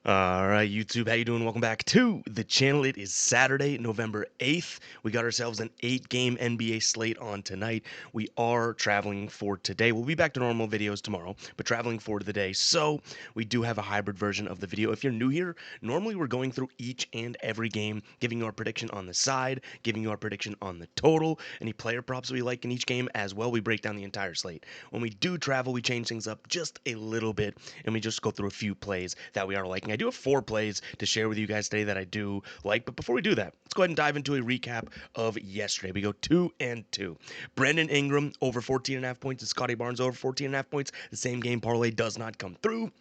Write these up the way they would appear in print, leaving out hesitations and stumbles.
All right, YouTube, how you doing? Welcome back to the channel. It is Saturday, November 8th. We got ourselves an 8-game NBA slate on tonight. We are traveling for today. We'll be back to normal videos tomorrow, but traveling for the day. So we do have a hybrid version of the video. If you're new here, normally we're going through each and every game, giving you our prediction on the side, giving you our prediction on the total, any player props we like in each game as well. We break down the entire slate. When we do travel, we change things up just a little bit, and we just go through a few plays that we are liking. I do have 4 plays to share with you guys today that I do like, but before we do that, let's go ahead and dive into a recap of yesterday. We go 2-2. Brandon Ingram over 14.5 points and Scotty Barnes over 14.5 points. The same game parlay does not come through.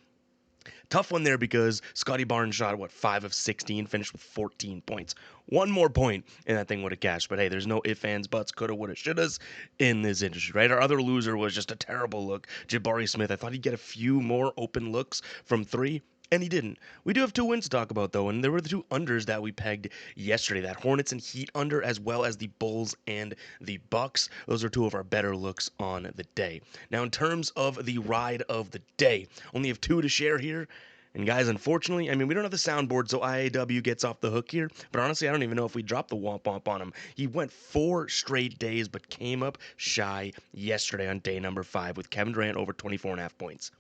Tough one there because Scotty Barnes shot, 5 of 16, finished with 14 points. One more point, and that thing would have cashed. But hey, there's no ifs, ands, buts, coulda, woulda, shouldas in this industry, right? Our other loser was just a terrible look. Jabari Smith, I thought he'd get a few more open looks from 3. And he didn't. We do have 2 wins to talk about, though, and there were the 2 unders that we pegged yesterday. That Hornets and Heat under, as well as the Bulls and the Bucks. Those are 2 of our better looks on the day. Now, in terms of the ride of the day, only have 2 to share here. And guys, unfortunately, we don't have the soundboard, so IAW gets off the hook here. But honestly, I don't even know if we dropped the womp womp on him. He went 4 straight days, but came up shy yesterday on day number 5 with Kevin Durant over 24.5 points.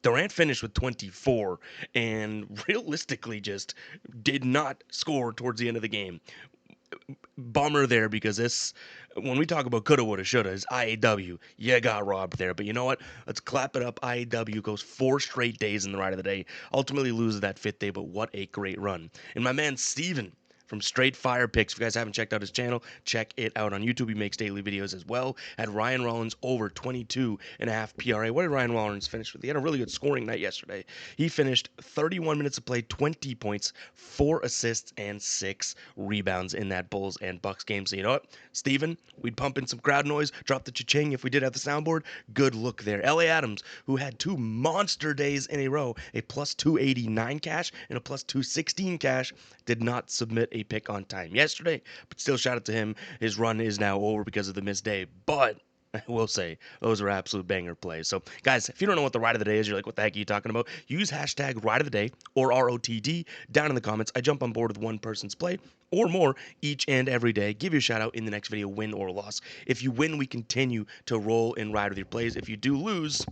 Durant finished with 24 and realistically just did not score towards the end of the game. Bummer there because when we talk about coulda, woulda, shoulda, is IAW. You got robbed there. But you know what? Let's clap it up. IAW goes 4 straight days in the ride of the day. Ultimately loses that 5th day, but what a great run. And my man Steven from Straight Fire Picks. If you guys haven't checked out his channel, check it out on YouTube. He makes daily videos as well. Had Ryan Rollins over 22.5 PRA. What did Ryan Rollins finish with? He had a really good scoring night yesterday. He finished 31 minutes of play, 20 points, 4 assists, and 6 rebounds in that Bulls and Bucks game. So you know what, Steven, we'd pump in some crowd noise, drop the cha-ching if we did have the soundboard. Good look there. LA Adams, who had 2 monster days in a row, a plus 289 cash and a plus 216 cash, did not submit a pick on time yesterday, but still shout out to him. His run is now over because of the missed day, but I will say those are absolute banger plays. So guys, if you don't know what the ride of the day is, you're like, what the heck are you talking about? Use hashtag ride of the day or ROTD down in the comments. I jump on board with one person's play or more each and every day. Give you a shout out in the next video, win or loss. If you win, we continue to roll and ride with your plays. If you do lose,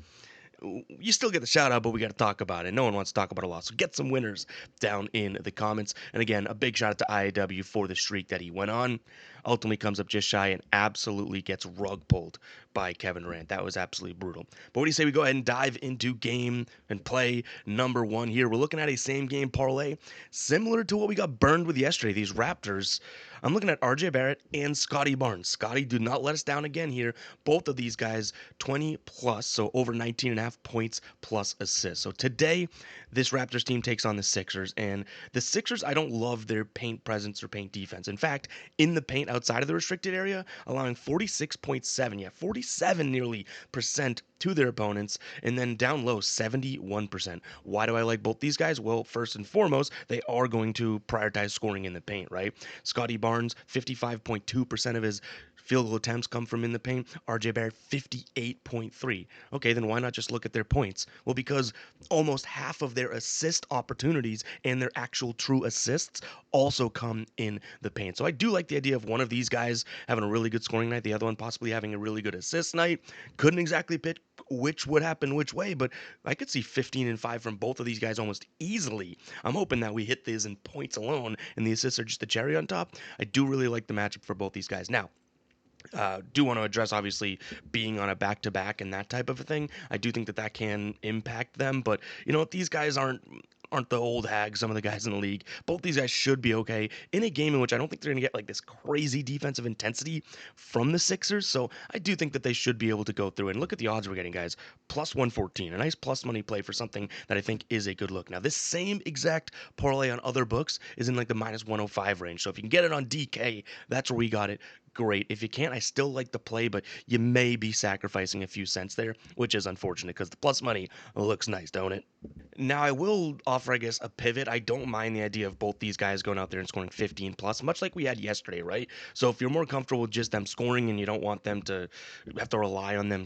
you still get the shout out, but we got to talk about it. No one wants to talk about a loss. So get some winners down in the comments. And again, a big shout out to IAW for the streak that he went on. Ultimately comes up just shy and absolutely gets rug pulled by Kevin Durant. That was absolutely brutal. But what do you say we go ahead and dive into game and play number 1 here? We're looking at a same game parlay similar to what we got burned with yesterday. These Raptors. I'm looking at RJ Barrett and Scotty Barnes. Scotty did not let us down again here. Both of these guys 20 plus, so over 19.5 points plus assists. So today, this Raptors team takes on the Sixers, and the Sixers, I don't love their paint presence or paint defense. In fact, in the paint outside of the restricted area, allowing 46.7, 47 nearly percent to their opponents, and then down low 71%. Why do I like both these guys? Well, first and foremost, they are going to prioritize scoring in the paint, right? Scotty Barnes, 55.2% of his field goal attempts come from in the paint. RJ Barrett, 58.3. Okay, then why not just look at their points? Well, because almost half of their assist opportunities and their actual true assists also come in the paint. So I do like the idea of one of these guys having a really good scoring night, the other one possibly having a really good assist night. Couldn't exactly pick which would happen which way, but I could see 15 and 5 from both of these guys almost easily. I'm hoping that we hit these in points alone, and the assists are just the cherry on top. I do really like the matchup for both these guys. Now, do want to address, obviously, being on a back-to-back and that type of a thing. I do think that that can impact them, but you know what? These guys aren't the old hags, some of the guys in the league. Both these guys should be okay in a game in which I don't think they're going to get like this crazy defensive intensity from the Sixers. So I do think that they should be able to go through. And look at the odds we're getting, guys. Plus 114, a nice plus money play for something that I think is a good look. Now, this same exact parlay on other books is in like the minus 105 range. So if you can get it on DK, that's where we got it. great. If you can't, I still like the play, but you may be sacrificing a few cents there, which is unfortunate because the plus money looks nice, don't it? Now, I will offer, I guess, a pivot. I don't mind the idea of both these guys going out there and scoring 15 plus, much like we had yesterday, right? So if you're more comfortable with just them scoring and you don't want them to have to rely on them,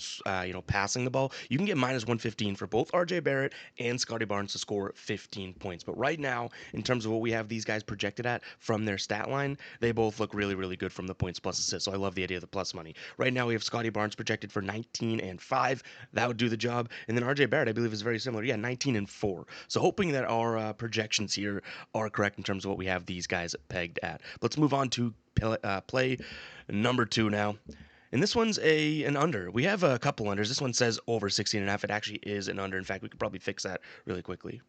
passing the ball, you can get minus 115 for both RJ Barrett and Scotty Barnes to score 15 points. But right now, in terms of what we have these guys projected at from their stat line, they both look really, really good from the points plus assists. So I love the idea of the plus money. Right now, we have Scotty Barnes projected for 19 and 5. That would do the job. And then RJ Barrett, I believe, is very similar. Yeah, 19 and 4. So hoping that our projections here are correct in terms of what we have these guys pegged at. Let's move on to play number 2 now. And this one's an under. We have a couple unders. This one says over 16 and a half. It actually is an under. In fact, we could probably fix that really quickly.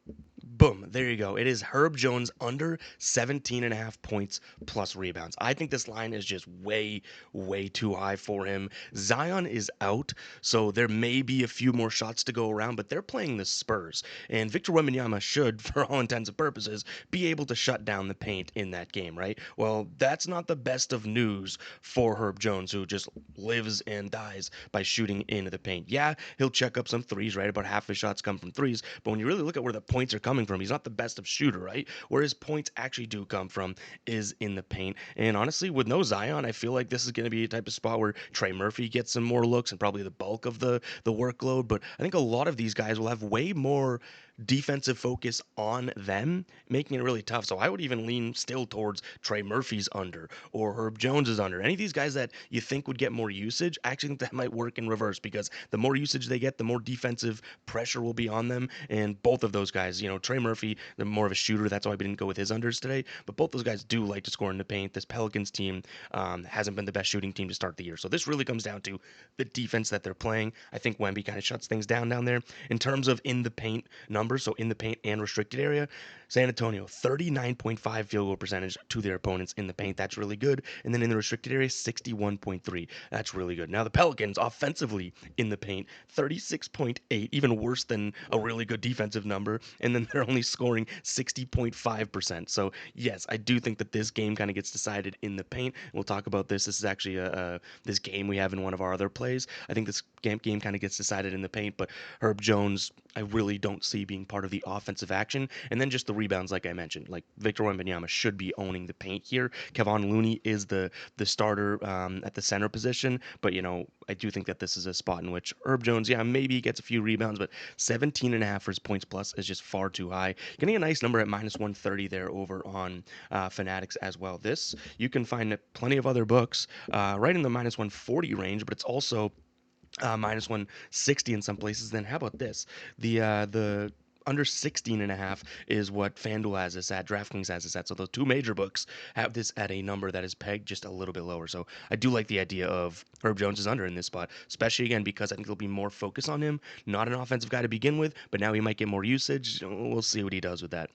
Boom. There you go. It is Herb Jones under 17 and a half points plus rebounds. I think this line is just way, way too high for him. Zion is out, so there may be a few more shots to go around, but they're playing the Spurs. And Victor Wembanyama should, for all intents and purposes, be able to shut down the paint in that game, right? Well, that's not the best of news for Herb Jones, who just lives and dies by shooting into the paint. Yeah, he'll check up some threes, right? About half his shots come from threes, but when you really look at where the points are coming from, he's not the best of shooter, right? Where his points actually do come from is in the paint. And honestly, with no Zion, I feel like this is going to be a type of spot where Trey Murphy gets some more looks and probably the bulk of the workload. But I think a lot of these guys will have way more defensive focus on them, making it really tough. So I would even lean still towards Trey Murphy's under or Herb Jones's under. Any of these guys that you think would get more usage, I actually think that might work in reverse because the more usage they get, the more defensive pressure will be on them. And both of those guys, Trey Murphy, they're more of a shooter. That's why we didn't go with his unders today. But both those guys do like to score in the paint. This Pelicans team hasn't been the best shooting team to start the year. So this really comes down to the defense that they're playing. I think Wemby kind of shuts things down there. In terms of in the paint numbers, so in the paint and restricted area, San Antonio, 39.5 field goal percentage to their opponents in the paint. That's really good. And then in the restricted area, 61.3. That's really good. Now the Pelicans offensively in the paint, 36.8, even worse than a really good defensive number. And then they're only scoring 60.5%. So yes, I do think that this game kind of gets decided in the paint. We'll talk about this. This is actually this game we have in one of our other plays. I think this game kind of gets decided in the paint, but Herb Jones, I really don't see being part of the offensive action. And then just the rebounds, like I mentioned, like Victor Wembanyama should be owning the paint here. Kevon Looney is the starter at the center position, but I do think that this is a spot in which Herb Jones, yeah, maybe he gets a few rebounds, but 17 and a half for his points plus is just far too high. Getting a nice number at minus 130 there over on Fanatics as well. This you can find plenty of other books right in the minus 140 range, but it's also minus 160 in some places. Then how about this? The under 16 and a half is what FanDuel has this at, DraftKings has this at. So those two major books have this at a number that is pegged just a little bit lower. So I do like the idea of Herb Jones is under in this spot, especially again because I think there'll be more focus on him. Not an offensive guy to begin with, but now he might get more usage. We'll see what he does with that.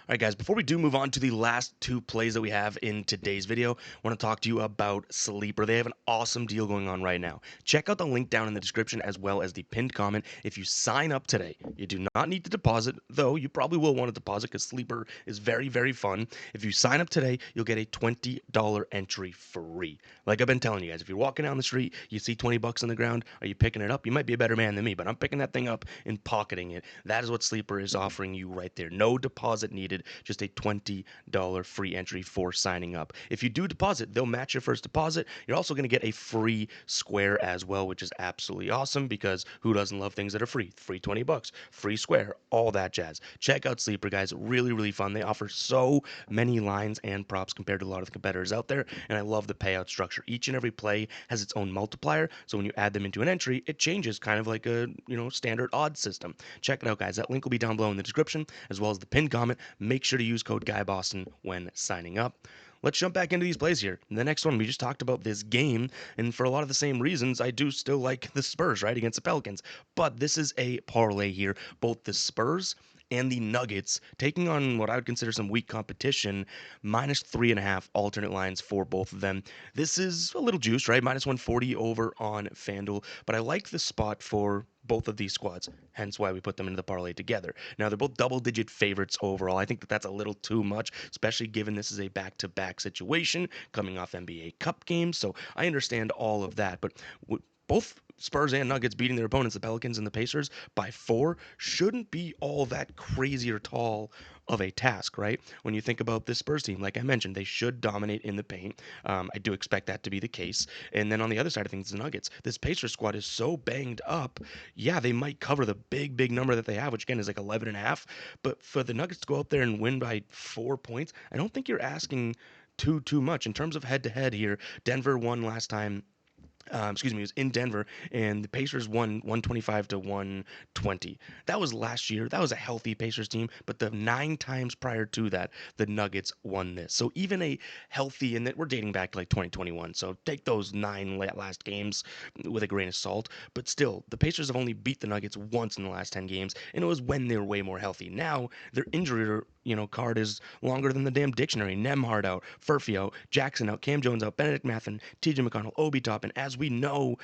All right, guys, before we do move on to the last two plays that we have in today's video, I want to talk to you about Sleeper. They have an awesome deal going on right now. Check out the link down in the description as well as the pinned comment. If you sign up today, you do not need to deposit, though you probably will want to deposit because Sleeper is very, very fun. If you sign up today, you'll get a $20 entry free. Like I've been telling you guys, if you're walking down the street, you see 20 bucks on the ground, are you picking it up? You might be a better man than me, but I'm picking that thing up and pocketing it. That is what Sleeper is offering you right there. No deposit needed. Just a $20 free entry for signing up. If you do deposit, they'll match your first deposit. You're also going to get a free square as well, which is absolutely awesome because who doesn't love things that are free? Free 20 bucks, free square, all that jazz. Check out Sleeper, guys. Really, really fun. They offer so many lines and props compared to a lot of the competitors out there, and I love the payout structure. Each and every play has its own multiplier, so when you add them into an entry, it changes kind of like a standard odds system. Check it out, guys. That link will be down below in the description as well as the pinned comment. Make sure to use code GUYBOSTON when signing up. Let's jump back into these plays here. The next one, we just talked about this game, and for a lot of the same reasons, I do still like the Spurs, right, against the Pelicans. But this is a parlay here. Both the Spurs and the Nuggets taking on what I would consider some weak competition, minus 3.5 alternate lines for both of them. This is a little juice, right? Minus 140 over on FanDuel, but I like the spot for both of these squads, hence why we put them into the parlay together. Now, they're both double-digit favorites overall. I think that that's a little too much, especially given this is a back-to-back situation coming off NBA Cup games. So I understand all of that, but both Spurs and Nuggets beating their opponents, the Pelicans and the Pacers, by 4 shouldn't be all that crazy or tall of a task, right? When you think about this Spurs team, like I mentioned, they should dominate in the paint. I do expect that to be the case. And then on the other side of things, the Nuggets, this Pacers squad is so banged up. Yeah, they might cover the big number that they have, which again is like 11 and a half. But for the Nuggets to go out there and win by 4 points, I don't think you're asking too much in terms of head to head here. Denver won last time. It was in Denver, and the Pacers won 125 to 120. That was last year. That was a healthy Pacers team, but the 9 times prior to that, the Nuggets won this. So even a healthy, and that we're dating back to like 2021. So take those 9 last games with a grain of salt. But still, the Pacers have only beat the Nuggets once in the last 10 games, and it was when they were way more healthy. Now their injury card is longer than the damn dictionary. Nemhard out, Furphy out, Jackson out, Cam Jones out, Benedict Mathen, TJ McConnell, Obi Toppin. As we know,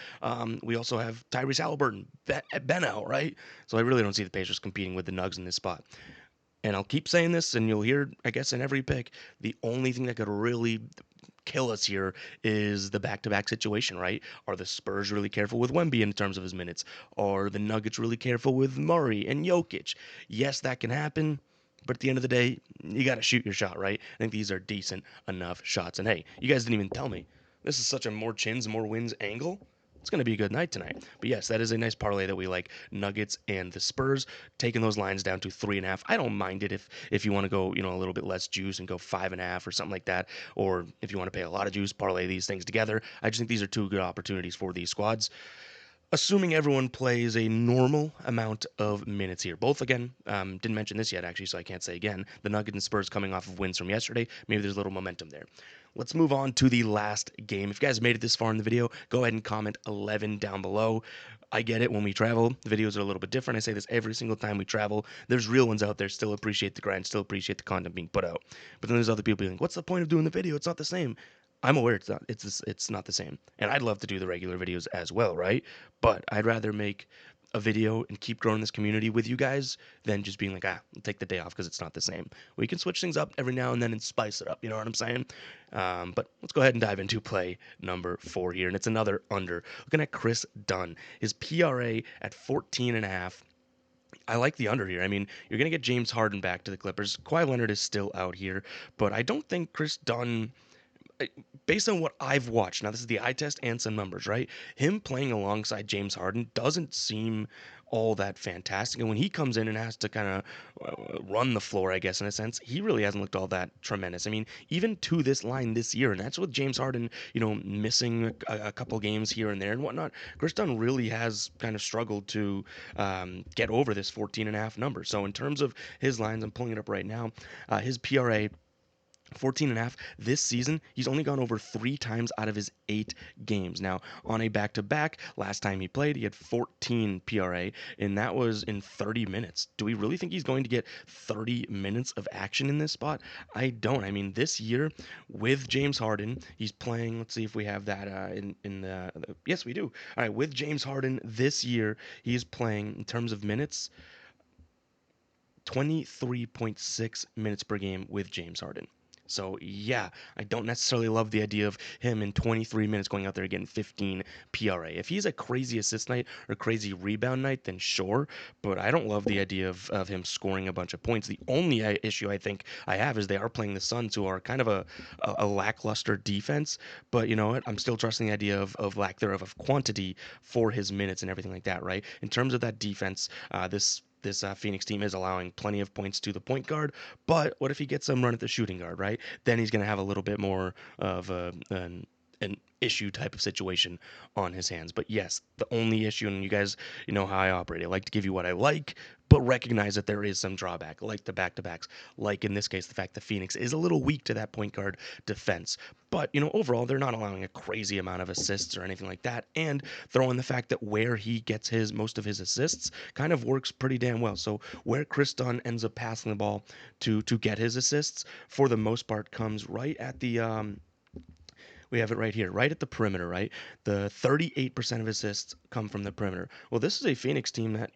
we also have Tyrese Halliburton, Ben out, right? So I really don't see the Pacers competing with the Nugs in this spot. And I'll keep saying this, and you'll hear, I guess, in every pick, the only thing that could really kill us here is the back-to-back situation, right? Are the Spurs really careful with Wemby in terms of his minutes? Are the Nuggets really careful with Murray and Jokic? Yes, that can happen. But at the end of the day, you got to shoot your shot, right? I think these are decent enough shots. And hey, you guys didn't even tell me. This is such a more chins, more wins angle. It's going to be a good night tonight. But yes, that is a nice parlay that we like. Nuggets and the Spurs, taking those lines down to 3.5. I don't mind it if you want to go, a little bit less juice and go 5.5 or something like that. Or if you want to pay a lot of juice, parlay these things together. I just think these are two good opportunities for these squads, assuming everyone plays a normal amount of minutes here. Both, again, didn't mention this yet, actually, so I can't say again. The Nuggets and Spurs coming off of wins from yesterday. Maybe there's a little momentum there. Let's move on to the last game. If you guys made it this far in the video, go ahead and comment 11 down below. I get it, when we travel, the videos are a little bit different. I say this every single time we travel. There's real ones out there, still appreciate the grind, still appreciate the content being put out. But then there's other people being like, what's the point of doing the video? It's not the same. I'm aware it's not the same. And I'd love to do the regular videos as well, right? But I'd rather make a video and keep growing this community with you guys than just being like, I'll take the day off because it's not the same. We can switch things up every now and then and spice it up, you know what I'm saying? But let's go ahead and dive into play number 4 here, and it's another under. Looking at Chris Dunn, his PRA at 14.5. I like the under here. I mean, you're going to get James Harden back to the Clippers. Kawhi Leonard is still out here, but I don't think Chris Dunn, based on what I've watched, now this is the eye test and some numbers, right? Him playing alongside James Harden doesn't seem all that fantastic. And when he comes in and has to kind of run the floor, I guess, in a sense, he really hasn't looked all that tremendous. I mean, even to this line this year, and that's with James Harden, missing a couple games here and there and whatnot, Chris Dunn really has kind of struggled to get over this 14.5 number. So in terms of his lines, I'm pulling it up right now, his PRA 14.5 this season. He's only gone over 3 times out of his 8 games. Now, on a back-to-back, last time he played, he had 14 PRA, and that was in 30 minutes. Do we really think he's going to get 30 minutes of action in this spot? I don't. I mean, this year, with James Harden, he's playing, let's see if we have that in the, yes, we do. All right, with James Harden this year, he's playing, in terms of minutes, 23.6 minutes per game with James Harden. So, yeah, I don't necessarily love the idea of him in 23 minutes going out there getting 15 PRA. If he's a crazy assist night or crazy rebound night, then sure, but I don't love the idea of him scoring a bunch of points. The only issue I think I have is they are playing the Suns, who are kind of a lackluster defense, but you know what? I'm still trusting the idea of lack thereof of quantity for his minutes and everything like that, right? In terms of that defense, this Phoenix team is allowing plenty of points to the point guard, but what if he gets some run at the shooting guard, right? Then he's going to have a little bit more of an issue type of situation on his hands. But yes, the only issue, and you guys, know how I operate. I like to give you what I like, but recognize that there is some drawback, like the back-to-backs, like in this case, the fact that Phoenix is a little weak to that point guard defense. But, overall, they're not allowing a crazy amount of assists or anything like that. And throw in the fact that where he gets most of his assists kind of works pretty damn well. So where Chris Dunn ends up passing the ball to get his assists, for the most part, comes right at the we have it right here, right at the perimeter, right? The 38% of assists come from the perimeter. Well, this is a Phoenix team that,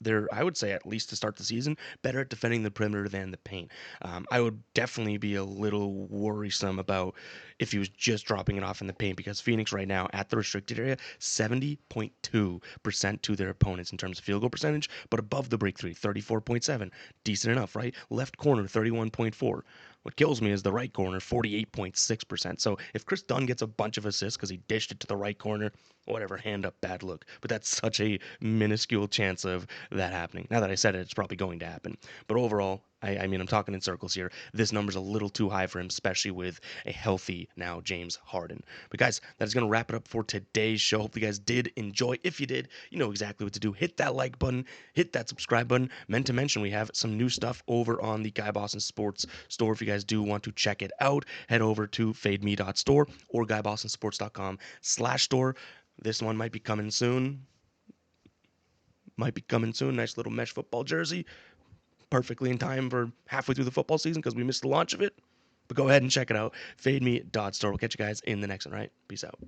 they're, I would say, at least to start the season, better at defending the perimeter than the paint. I would definitely be a little worrisome about if he was just dropping it off in the paint because Phoenix right now at the restricted area, 70.2% to their opponents in terms of field goal percentage, but above the break three, 34.7. Decent enough, right? Left corner, 31.4. What kills me is the right corner, 48.6%. So if Chris Dunn gets a bunch of assists because he dished it to the right corner, whatever, hand up, bad look. But that's such a minuscule chance of that happening. Now that I said it, it's probably going to happen. But overall, I mean, I'm talking in circles here. This number's a little too high for him, especially with a healthy now James Harden. But guys, that is going to wrap it up for today's show. Hope you guys did enjoy. If you did, you know exactly what to do. Hit that like button, hit that subscribe button. Meant to mention, we have some new stuff over on the Guy Boston Sports store. If you guys do want to check it out, head over to fademe.store or guybostonsports.com/store. This one might be coming soon. Nice little mesh football jersey. Perfectly in time for halfway through the football season because we missed the launch of it. But go ahead and check it out. Fademe.store. We'll catch you guys in the next one, right? Peace out.